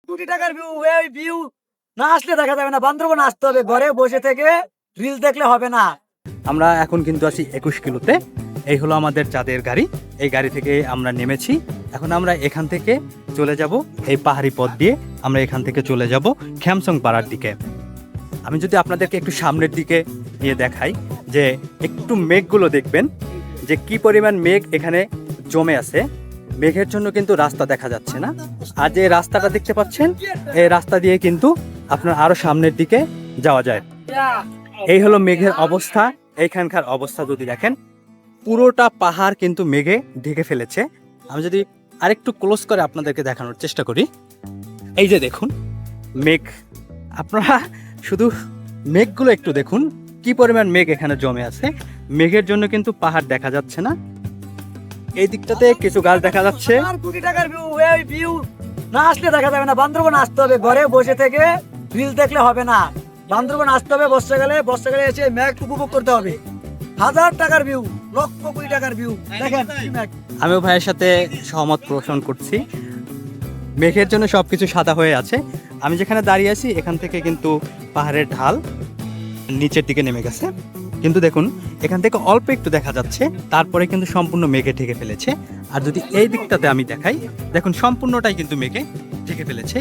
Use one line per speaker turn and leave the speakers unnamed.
কোটি টাকার ভিউ, এই ভিউ না আসলে দেখা যাবে না। বান্দরবন আসতে হবে, ঘরে বসে থেকে রিল দেখলে হবে না।
আমরা এখন কিন্তু আছি 21 কিলোতে। এই হলো আমাদের চাঁদের গাড়ি। এই গাড়ি থেকে আমরা নেমেছি। এখন আমরা এখান থেকে চলে যাব এই পাহাড়ি পথ দিয়ে। আমরা এখান থেকে চলে যাব খ্যামসং পাড়ার দিকে। আমি যদি আপনাদেরকে একটু সামনের দিকে নিয়ে দেখাই, যে একটু মেঘগুলো দেখবেন যে কি পরিমাণ মেঘ এখানে জমে আছে। মেঘের জন্য কিন্তু রাস্তা দেখা যাচ্ছে না। আর যে রাস্তাটা দেখতে পাচ্ছেন, এই রাস্তা দিয়ে কিন্তু আপনার আরো সামনের দিকে যাওয়া যায়। এই হলো মেঘের অবস্থা। এইখানকার অবস্থা যদি দেখেন, পুরোটা পাহাড় কিন্তু মেঘে ঢেকে ফেলেছে। আমি যদি আরেকটু ক্লোজ করে আপনাদেরকে দেখানোর চেষ্টা করি, এই যে দেখুন মেঘ। আপনারা শুধু মেঘগুলো একটু দেখুন, কি পরিমাণ মেঘ এখানে জমে আছে। মেঘের জন্য কিন্তু পাহাড় দেখা যাচ্ছে না। এই দিকটাতে কিছু গাছ দেখা যাচ্ছে।
আর কোটি টাকার ভিউ, এই ভিউ না আসলে দেখা যাবে না। বান্দরবন আসতে হবে, ঘরে বসে থেকে রিল দেখলে হবে না। বান্দরবন আসতে হবে বর্ষাকালে এসে মেঘ উপভোগ করতে হবে। 1000 টাকার ভিউ, লক্ষ কোটি টাকার ভিউ দেখেন কি মেঘ।
আমিও ভাইয়ের সাথে সহমত পোষণ করছি। মেঘের জন্য সবকিছু সাদা হয়ে আছে। আমি যেখানে দাঁড়িয়ে আছি এখান থেকে কিন্তু পাহাড়ের ঢাল নিচের দিকে নেমে গেছে, কিন্তু দেখুন এখান থেকে অল্প একটু দেখা যাচ্ছে, তারপরে কিন্তু সম্পূর্ণ মেঘে ঢেকে ফেলেছে। আর যদি এই দিকটাতে আমি দেখাই, দেখুন সম্পূর্ণটাই কিন্তু মেঘে ঢেকে ফেলেছে।